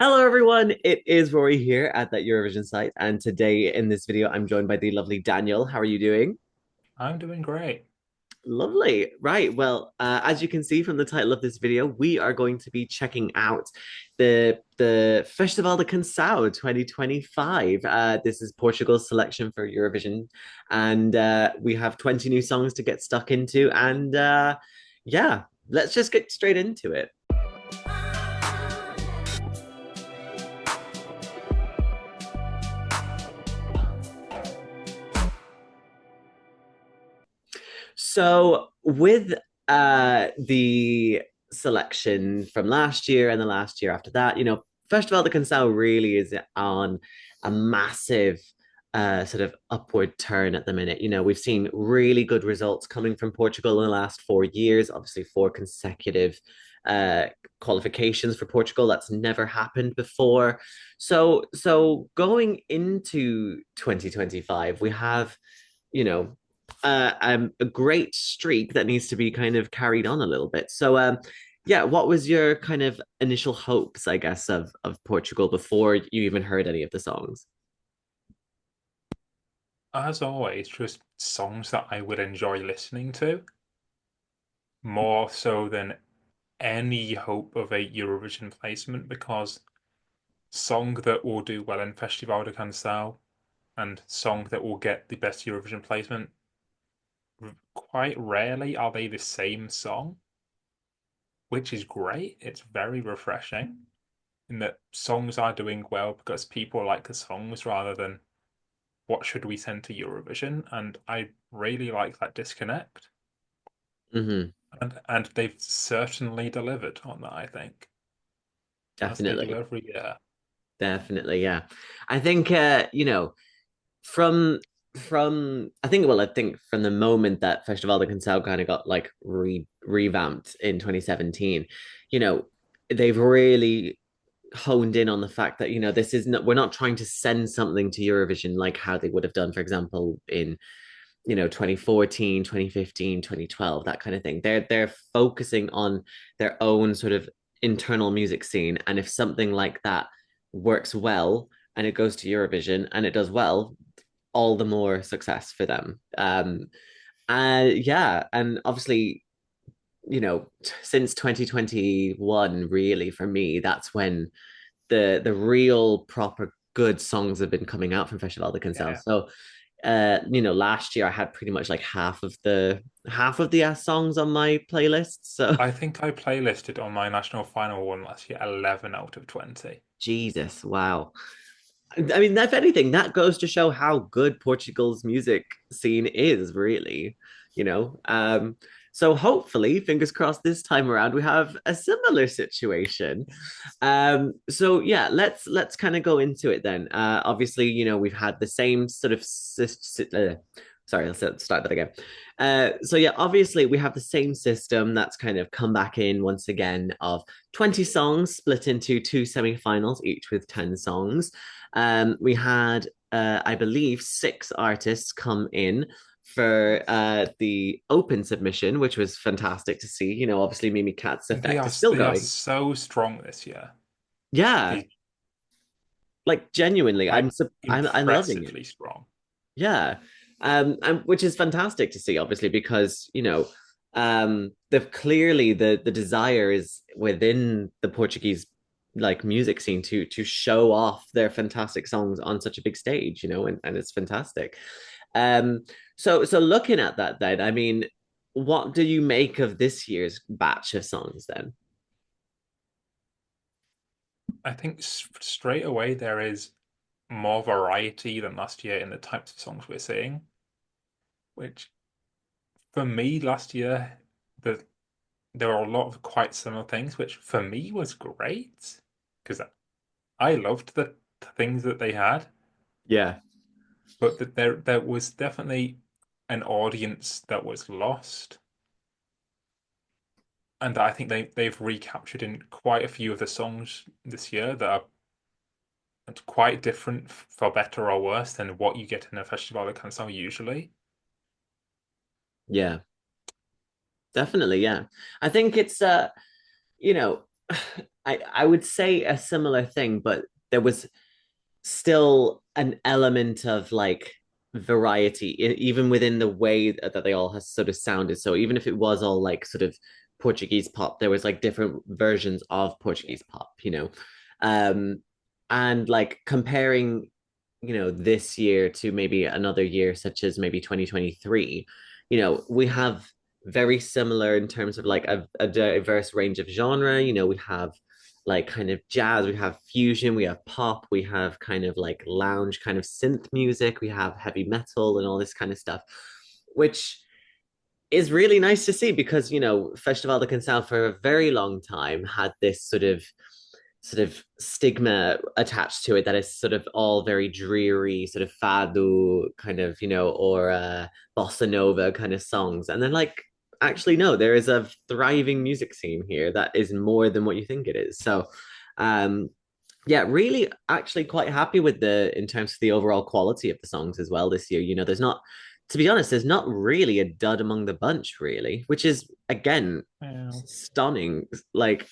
Hello, everyone. It is Rory here at that Eurovision site. And today in this video, I'm joined by the lovely Daniel. How are you doing? I'm doing great. Lovely. Right. Well, as you can see from the title of this video, we are going to be checking out the Festival da Canção 2025. This is Portugal's selection for Eurovision, and we have 20 new songs to get stuck into. And yeah, let's just get straight into it. So with the selection from last year and the last year after that, Festival de Canção really is on a massive sort of upward turn at the minute. We've seen really good results coming from Portugal in the last 4 years, obviously four consecutive uh qualifications for Portugal. That's never happened before. So going into 2025, we have, you know, a great streak that needs to be kind of carried on a little bit. So, yeah, what was your kind of initial hopes, I guess, of Portugal before you even heard any of the songs? As always, just songs that I would enjoy listening to more so than any hope of a Eurovision placement because song that will do well in Festival de Canção and song that will get the best Eurovision placement, quite rarely are they the same song, which is great. It's very refreshing in that songs are doing well because people like the songs rather than what should we send to Eurovision? And I really like that disconnect. Hmm. And they've certainly delivered on that, I think, as they do Definitely. every year. Definitely, yeah. I think from I think from the moment that Festival de Canção kind of got like revamped in 2017, you know, they've really honed in on the fact that this is not we're not trying to send something to Eurovision like how they would have done, for example, in 2014, 2015, 2012, that kind of thing. They're focusing on their own sort of internal music scene, and if something like that works well and it goes to Eurovision and it does well, all the more success for them. Yeah, and obviously, since 2021, really, for me, that's when the real proper good songs have been coming out from Festival de Canção. Yeah. So last year I had pretty much like half of the songs on my playlist. So I think I playlisted on my national final one last year 11 out of 20. Jesus, wow. I mean, if anything, that goes to show how good Portugal's music scene is, really, you know. So hopefully, fingers crossed, this time around we have a similar situation. So yeah, let's kind of go into it then. Obviously, we've had the same sort of sorry, let's start that again. So yeah, obviously we have the same system that's kind of come back in once again of 20 songs split into two semi-finals, each with 10 songs. We had, I believe, six artists come in for the open submission, which was fantastic to see. Obviously, Mimi Katz's They effect are is still they are going. so strong this year. Yeah, They like genuinely, I'm like so I'm loving it. impressively strong. Yeah, and which is fantastic to see, obviously, because they've clearly the desire is within the Portuguese like music scene to show off their fantastic songs on such a big stage, and it's fantastic. Um, so looking at that, then, I mean, what do you make of this year's batch of songs then? I think straight away there is more variety than last year in the types of songs we're seeing, which for me last year the there were a lot of quite similar things, which for me was great because I loved the things that they had, Yeah, but that there was definitely an audience that was lost, and I think they've recaptured in quite a few of the songs this year that are quite different for better or worse than what you get in a festival de canção usually. yeah, definitely, yeah. I think it's you know I would say a similar thing, but there was still an element of like variety even within the way that they all has sort of sounded. So even if it was all like sort of Portuguese pop, there was like different versions of Portuguese pop, you know. Um, and like comparing, you know, this year to maybe another year, such as maybe 2023, you know, we have very similar in terms of like a diverse range of genre. You know, we have like kind of jazz, we have fusion, we have pop, we have kind of like lounge kind of synth music, we have heavy metal and all this kind of stuff, which is really nice to see because, you know, Festival da Canção for a very long time had this sort of stigma attached to it that is sort of all very dreary, sort of fado kind of, you know, or bossa nova kind of songs. And then like actually no, there is a thriving music scene here that is more than what you think it is. So um yeah, really actually quite happy with the in terms of the overall quality of the songs as well this year. You know, there's not to be honest, there's not really a dud among the bunch, really, which is again Yeah. stunning. Like,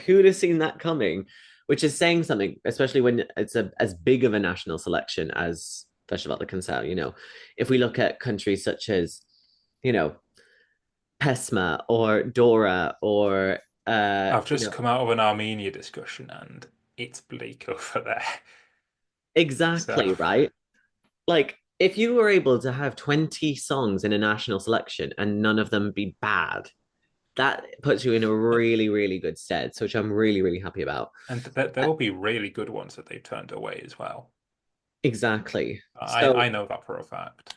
who'd have seen that coming? Which is saying something, especially when it's as big of a national selection as Festival de Canção. You know, if we look at countries such as, you know, Pesma or Dora or I've you just know, come out of an Armenia discussion and it's bleak over there. So exactly right. Like if you were able to have 20 songs in a national selection and none of them be bad, that puts you in a really, really good stead, so which I'm really, really happy about. and there will be really good ones that they've turned away as well. Exactly. I So know that for a fact.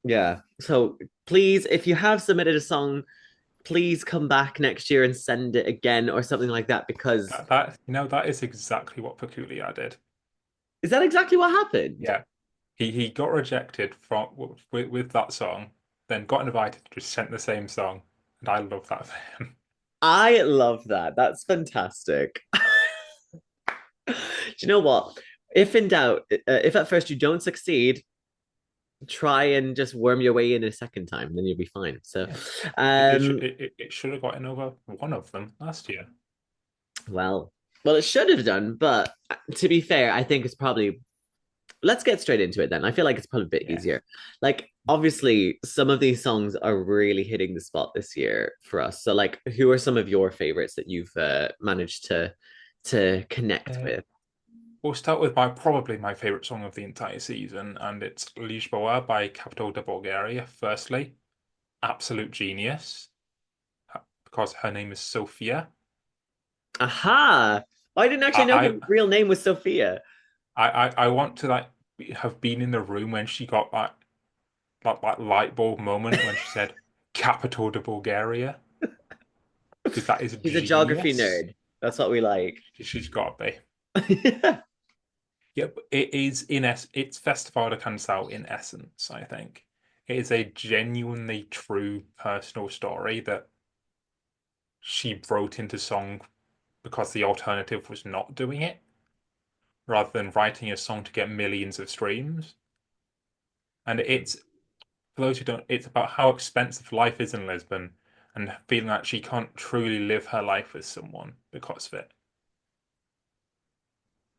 yeah. So please, if you have submitted a song, please come back next year and send it again or something like that because That is exactly what Peculiar did. is that exactly what happened? Yeah, he got rejected from with that song, then got invited, just sent the same song, and I love that for him. I love that. That's fantastic. Do you know what? If in doubt, if at first you don't succeed, try and just worm your way in a second time, then you'll be fine. So, Yeah, um, it should have gotten over one of them last year. well, well, it should have done, but to be fair, I think it's probably let's get straight into it then. I feel like it's probably a bit Yeah. easier. Like, obviously, some of these songs are really hitting the spot this year for us. So, like, who are some of your favorites that you've managed to connect Uh, with? we'll start with my probably my favorite song of the entire season, and it's Lisboa by Capital de Bulgaria. Firstly, absolute genius because her name is Sophia. Aha! I didn't actually know I her real name was Sophia. I want to like have been in the room when she got that light bulb moment when she said capital de Bulgaria because that is She's a geography genius. nerd. That's what we like. She's got to be. Yep, it is it's Festival de Canção in essence, I think. It is a genuinely true personal story that she wrote into song because the alternative was not doing it, rather than writing a song to get millions of streams. And it's for those who don't, it's about how expensive life is in Lisbon and feeling like she can't truly live her life with someone because of it.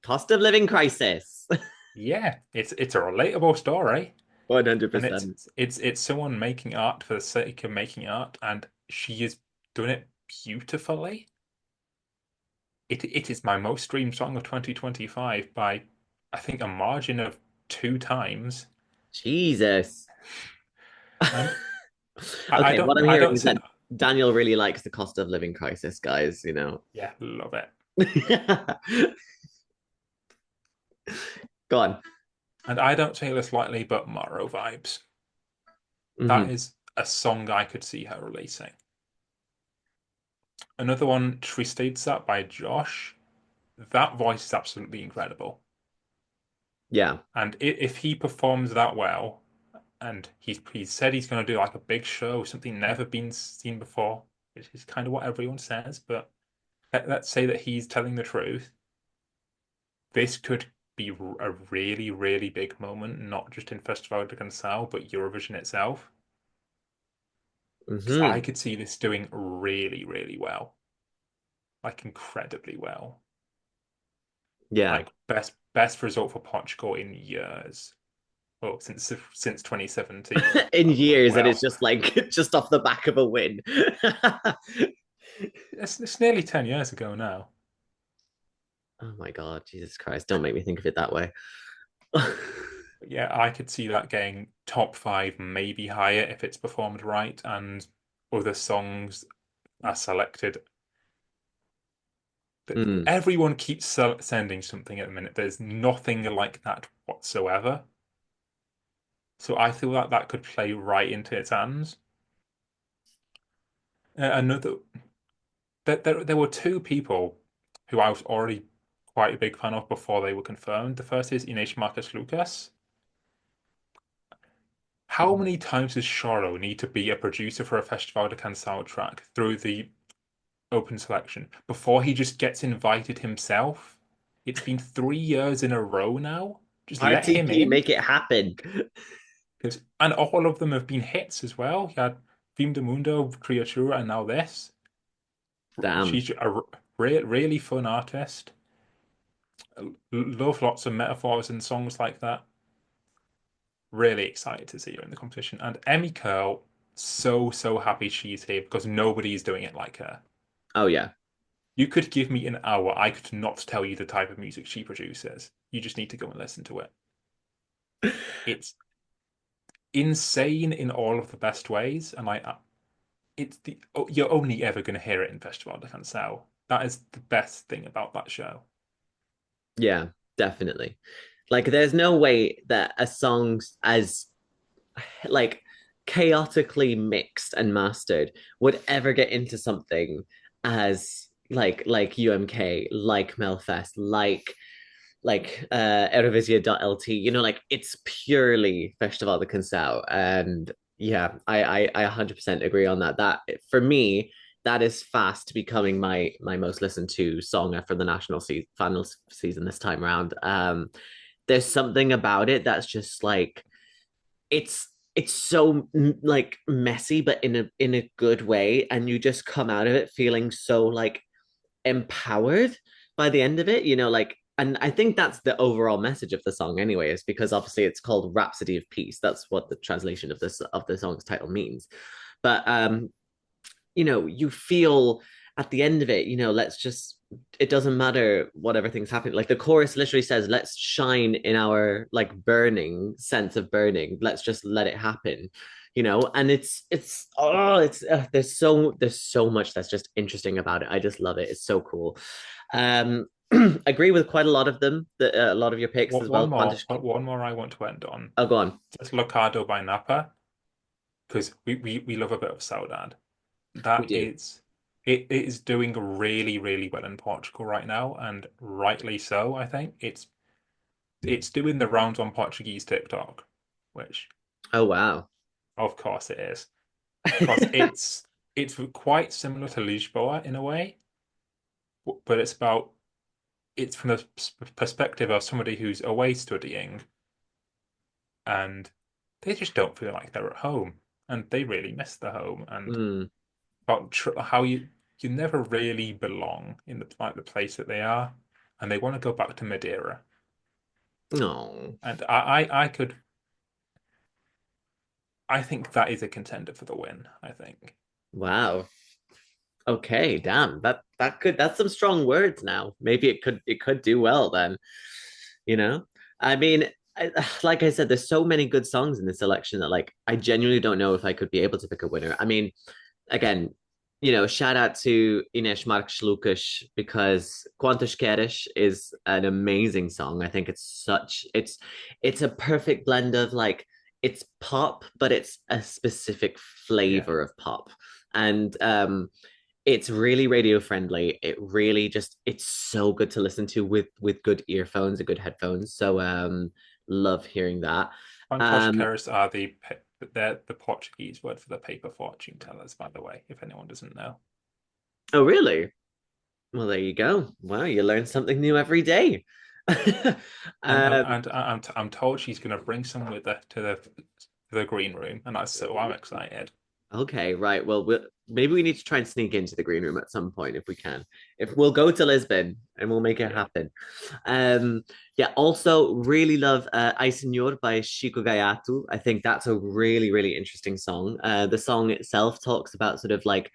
Cost of living crisis. Yeah, it's a relatable story, and 100%. it's someone making art for the sake of making art, and she is doing it beautifully. It is my most streamed song of 2025 by I think a margin of two times, Jesus. and I Okay, what I'm I hearing don't is say that Daniel really likes the cost of living crisis, guys, you know. yeah, love it. Go on. And I don't say this lightly, but Morrow vibes. That Hmm. is a song I could see her releasing. Another one, Tristeza by Josh. That voice is absolutely incredible. Yeah. And if he performs that well, and he said he's going to do like a big show, something never been seen before, which is kind of what everyone says, but let's say that he's telling the truth. This could be a really, really big moment, not just in Festival de Canção, but Eurovision itself. Because I Hmm. could see this doing really, really well. like incredibly well. Yeah. Like best result for Portugal in years. Well, since 2017. In years, and it's Well, just like just off the back of a win. it's nearly 10 years ago now. Oh my God, Jesus Christ, don't make me think of it that way. But yeah, I could see that getting top five, maybe higher if it's performed right and other songs are selected. Mm, Everyone keeps sending something at the minute. There's nothing like that whatsoever. So I feel like that could play right into its hands. Another there were two people who I was already quite a big fan of before they were confirmed. The first is Inês Marcus Lucas. How many times does Shoro need to be a producer for a Festival da Canção track through the open selection before he just gets invited himself? It's been 3 years in a row now. Just let him RTP, in. make it happen. And all of them have been hits as well. He had Fim do Mundo, Criatura, and now this. Damn. She's a really fun artist. Love lots of metaphors and songs like that. Really excited to see her in the competition. And Emmy Curl, so happy she's here because nobody's doing it like her. Oh yeah. You could give me an hour, I could not tell you the type of music she produces. You just need to go and listen to it. It's insane in all of the best ways, and it's the you're only ever going to hear it in Festival de Canção. That is the best thing about that show. Yeah, definitely. Like there's no way that a song's as like chaotically mixed and mastered would ever get into something as like UMK, like Melfest, like Eurovision.lt, like it's purely Festival de Canção. And yeah, I 100% agree on that. That for me, that is fast becoming my most listened to song after the national final season this time around. There's something about it that's just like it's so like messy, but in a good way, and you just come out of it feeling so like empowered by the end of it, like, and I think that's the overall message of the song anyway, is because obviously it's called Rhapsody of Peace. That's what the translation of the song's title means. But you feel at the end of it, let's just, it doesn't matter what everything's happening. Like the chorus literally says, let's shine in our like burning sense of burning. Let's just let it happen. And there's so much that's just interesting about it. I just love it. It's so cool. um Agree with quite a lot of them, a lot of your picks as well. Quantish. One more I want to end on. Oh, go on. It's Locado by Napa because we love a bit of Saudade. We That do. is it is doing really well in Portugal right now, and rightly so, I think. It's doing the rounds on Portuguese TikTok, which Oh, wow. of course it is. Because it's quite similar to Lisboa in a way, but it's from the perspective of somebody who's away studying and they just don't feel like they're at home and they really miss the home and Mm. about how you never really belong in the place that they are, and they want to go back to Madeira. No. And I think that is a contender for the win. I think. Wow. Okay, damn. That's some strong words now. Maybe it could do well then, you know? I mean, like I said, there's so many good songs in this election that like I genuinely don't know if I could be able to pick a winner. I mean, again, shout out to Inês Marques Lucas, because Quantas Queres is an amazing song. I think it's a perfect blend of like it's pop, but it's a specific Yeah. flavor of pop. And it's really radio friendly. It really just it's so good to listen to with good earphones and good headphones. So love hearing that. Um Fantoches are they're the Portuguese word for the paper fortune tellers, by the way, if anyone doesn't know. oh really? Well, there you go. Wow, you learn something new every day. I'm told she's going to bring some with her to the green room, and that's so I'm excited. Okay, right. Well, maybe we need to try and sneak into the green room at some point if we can. If we'll go to Lisbon and we'll make it Yeah. happen. Um, yeah, also really love Ai Senhor by Chico Gaiato. I think that's a really, really interesting song. The song itself talks about sort of like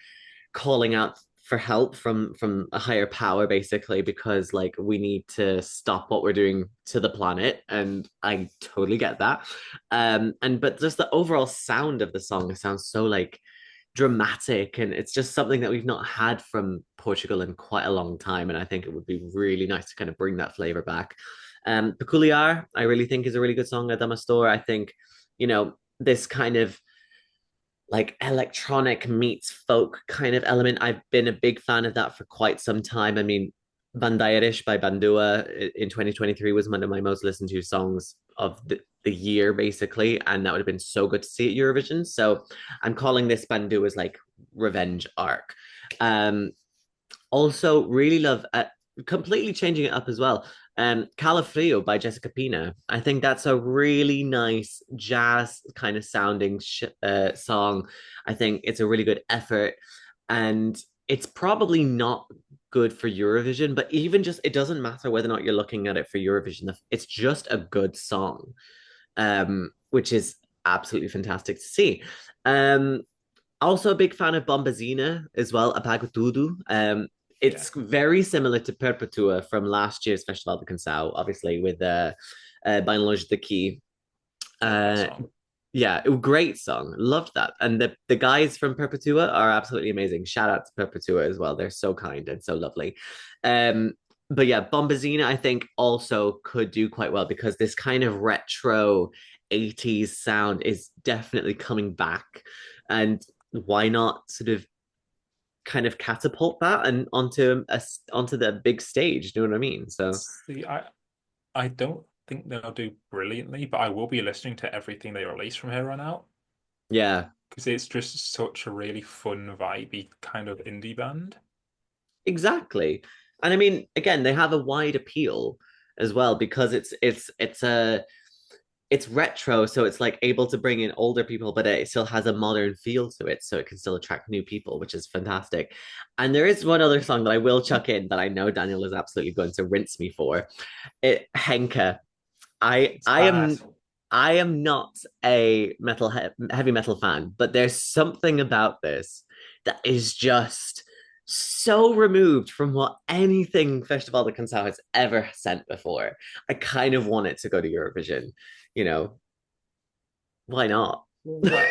calling out for help from a higher power basically because like we need to stop what we're doing to the planet and I totally get that and but just the overall sound of the song sounds so like dramatic and it's just something that we've not had from Portugal in quite a long time and I think it would be really nice to kind of bring that flavor back. Peculiar I really think is a really good song. Adamastor I think you know this kind of like electronic meets folk kind of element. I've been a big fan of that for quite some time. I mean, Bandeiras by Bandua in 2023 was one of my most listened to songs of the year, basically. And that would have been so good to see at Eurovision. So I'm calling this Bandua's like revenge arc. Um, Also, really love completely changing it up as well. Calafrio by Jessica Pina. I think that's a really nice jazz kind of sounding song. I think it's a really good effort, and it's probably not good for Eurovision, but even just it doesn't matter whether or not you're looking at it for Eurovision. It's just a good song, which is absolutely fantastic to see. Um, Also a big fan of Bombazina as well, Apago Tudo. Yeah. It's very similar to Perpetua from last year's Festival da Canção, obviously with By and Longe the Key. Love that Uh, song. yeah, great song. Loved that. And the guys from Perpetua are absolutely amazing. Shout out to Perpetua as well. They're so kind and so lovely. Um, but yeah, Bombazina, I think, also could do quite well because this kind of retro 80s sound is definitely coming back. And why not sort of kind of catapult that and onto the big stage? Do you know what I mean? So See, I don't think they'll do brilliantly, but I will be listening to everything they release from here on out yeah, because it's just such a really fun, vibey kind of indie band. exactly. And I mean, again, they have a wide appeal as well because it's retro, so it's like able to bring in older people, but it still has a modern feel to it, so it can still attract new people, which is fantastic. And there is one other song that I will chuck in that I know Daniel is absolutely going to rinse me for. It Henka. I It's I bad. am I am not a heavy metal fan, but there's something about this that is just so removed from what anything Festival de Canção has ever sent before. I kind of want it to go to Eurovision. You know, why not? Well,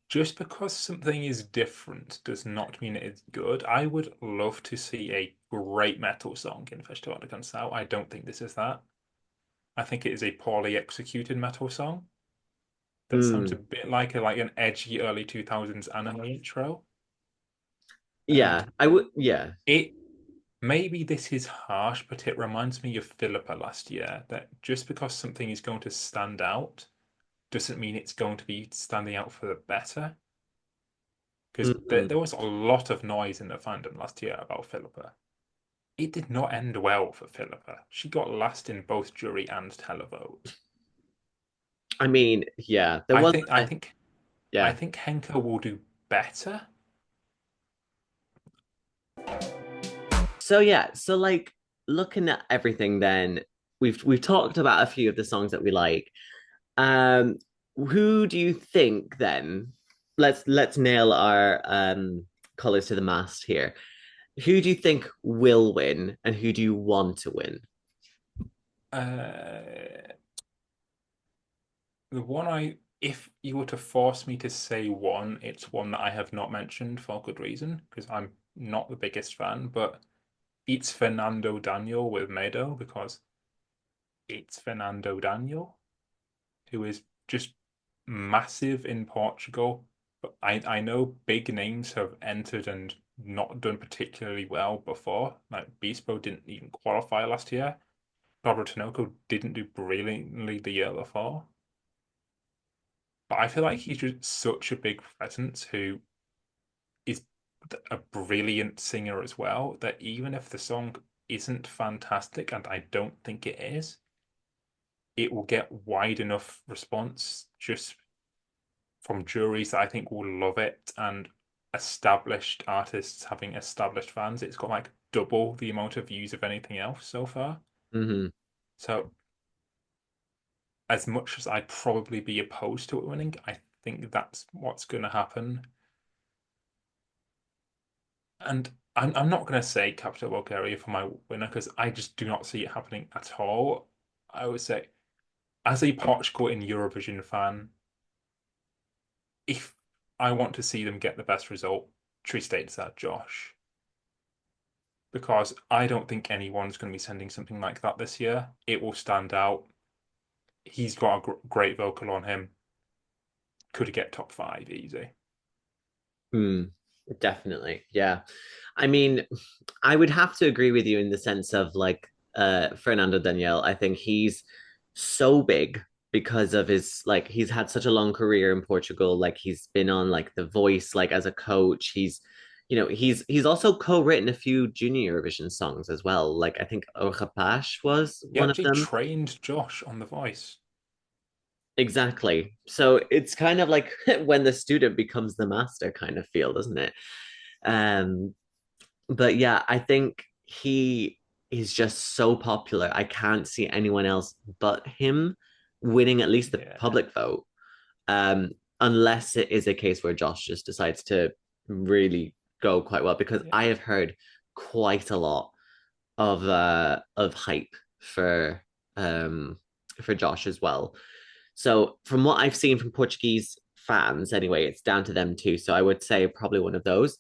just because something is different does not mean it's good. I would love to see a great metal song in Festival de Canção. I don't think this is that. I think it is a poorly executed metal song that sounds a Hmm. bit like an edgy early 2000s anime intro. Yeah, And I would. Yeah. it maybe this is harsh, but it reminds me of Philippa last year that just because something is going to stand out doesn't mean it's going to be standing out for the better. Because Hmm. there was a lot of noise in the fandom last year about Philippa. It did not end well for Philippa. She got last in both jury and televote. I mean, yeah, there I was. think I think I Yeah. think Henker will do better. So yeah, so like looking at everything, then we've talked about a few of the songs that we like. Um, who do you think then? Let's nail our colors to the mast here. Who do you think will win, and who do you want to win? Uh, the one if you were to force me to say one, it's one that I have not mentioned for good reason, because I'm not the biggest fan, but it's Fernando Daniel with Medo, because it's Fernando Daniel, who is just massive in Portugal. But I know big names have entered and not done particularly well before. Like Bispo didn't even qualify last year. Barbara Tinoco didn't do brilliantly the year before. But I feel like he's just such a big presence who is a brilliant singer as well that even if the song isn't fantastic, and I don't think it is, it will get wide enough response just from juries that I think will love it. And established artists having established fans. It's got like double the amount of views of anything else so far. Hmm. So as much as I'd probably be opposed to it winning, I think that's what's going to happen. And I'm not going to say Capital Bulgaria for my winner because I just do not see it happening at all. I would say, as a Portugal in Eurovision fan, if I want to see them get the best result, Tristate's that Josh. Because I don't think anyone's going to be sending something like that this year. It will stand out. He's got a great vocal on him. Could get top five easy. Hmm. Definitely. Yeah. I mean, I would have to agree with you in the sense of like Fernando Daniel. I think he's so big because of his like he's had such a long career in Portugal. Like he's been on like The Voice, like as a coach. He's also co-written a few junior Eurovision songs as well. Like I think O Rapaz was He one of actually them. trained Josh on The Voice. Exactly. So it's kind of like when the student becomes the master kind of feel, doesn't it? Um, but yeah, I think he is just so popular. I can't see anyone else but him winning at least the Yeah. public vote. Um, Unless it is a case where Josh just decides to really go quite well, because Yeah. I have heard quite a lot of hype for Josh as well. So from what I've seen from Portuguese fans, anyway, it's down to them too. So I would say probably one of those.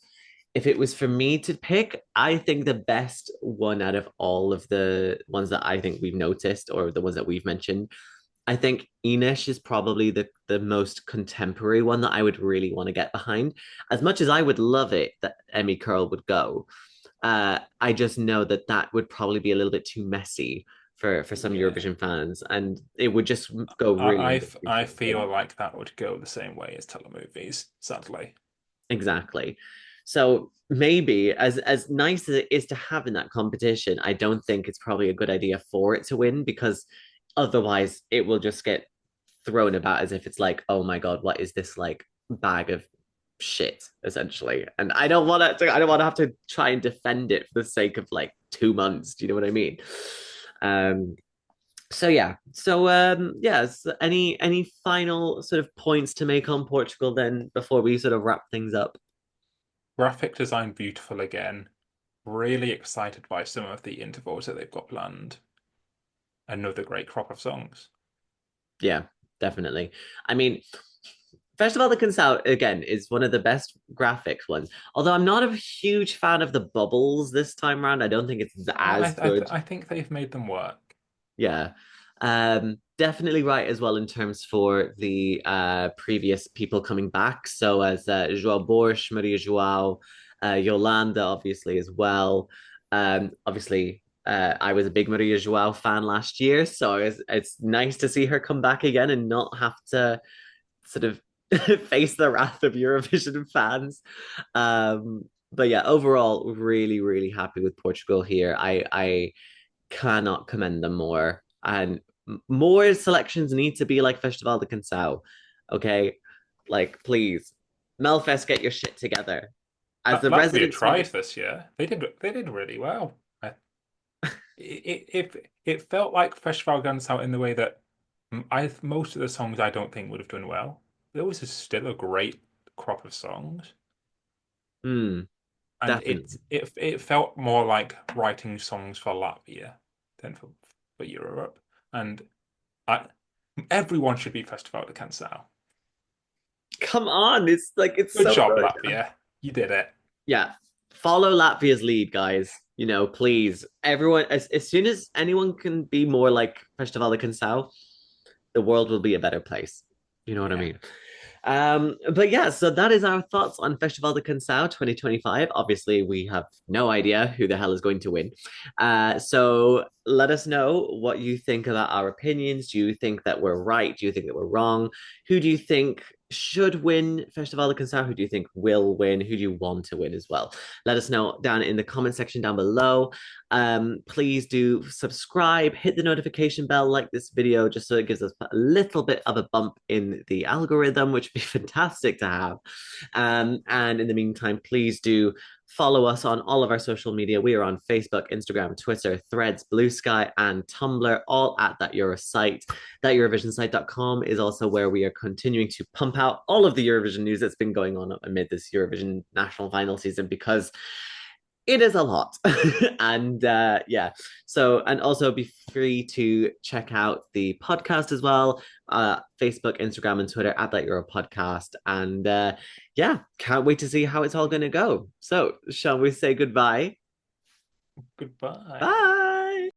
If it was for me to pick, I think the best one out of all of the ones that I think we've noticed or the ones that we've mentioned, I think Ines is probably the most contemporary one that I would really want to get behind. As much as I would love it that Emmy Curl would go, I just know that that would probably be a little bit too messy for some Yeah. Eurovision fans, and it would just go really I underappreciated. feel like that would go the same way as telemovies, sadly. Exactly. So maybe as nice as it is to have in that competition, I don't think it's probably a good idea for it to win because otherwise it will just get thrown about as if it's like, oh my God, what is this like bag of shit, essentially? And I don't want to have to try and defend it for the sake of like 2 months. Do you know what I mean? Um, so yeah. Yes, any final sort of points to make on Portugal then before we sort of wrap things up? Graphic design beautiful again. Really excited by some of the intervals that they've got planned. Another great crop of songs. Yeah, definitely. I mean, Festival da Canção again is one of the best graphics ones. Although I'm not a huge fan of the bubbles this time around. I don't think it's as good. I think they've made them work. Yeah. Definitely right as well in terms for the previous people coming back. So as João Borges, Maria João, Yolanda, obviously as well. Obviously, I was a big Maria João fan last year, so it's nice to see her come back again and not have to sort of face the wrath of Eurovision fans. But yeah, overall, really, really happy with Portugal here. I cannot commend them more. And more selections need to be like Festival de Canção. Okay. Like, please, Melfest, get your shit together. As the Latvia resident tried singer. this year. They did really well. It felt like Festival Guns Out in the way that I most of the songs I don't think would have done well. There was still a great crop of songs, Hmm, and definitely. it felt more like writing songs for Latvia than for Europe. And I everyone should be Festival de Canção. Come on. It's like, it's Good so job, good. Latvia. You did it. Yeah. Follow Latvia's lead, guys. Please. Everyone, as soon as anyone can be more like Festival de Canção, the world will be a better place. You know what I Yeah. mean? But yeah, so that is our thoughts on Festival de Canção 2025. Obviously, we have no idea who the hell is going to win. So let us know what you think about our opinions. Do you think that we're right? Do you think that we're wrong? Who do you think should win Festival da Canção? Who do you think will win? Who do you want to win as well? Let us know down in the comment section down below. Please do subscribe, hit the notification bell, like this video, just so it gives us a little bit of a bump in the algorithm, which would be fantastic to have. And in the meantime, please do follow us on all of our social media. We are on Facebook, Instagram, Twitter, Threads, Blue Sky, and Tumblr, all at that Euro site. That EurovisionSite.com is also where we are continuing to pump out all of the Eurovision news that's been going on amid this Eurovision national final season, because it is a lot. And yeah, so, and also be free to check out the podcast as well, Facebook, Instagram, and Twitter at that Euro podcast. And yeah, can't wait to see how it's all going to go. So shall we say goodbye? Goodbye. Bye.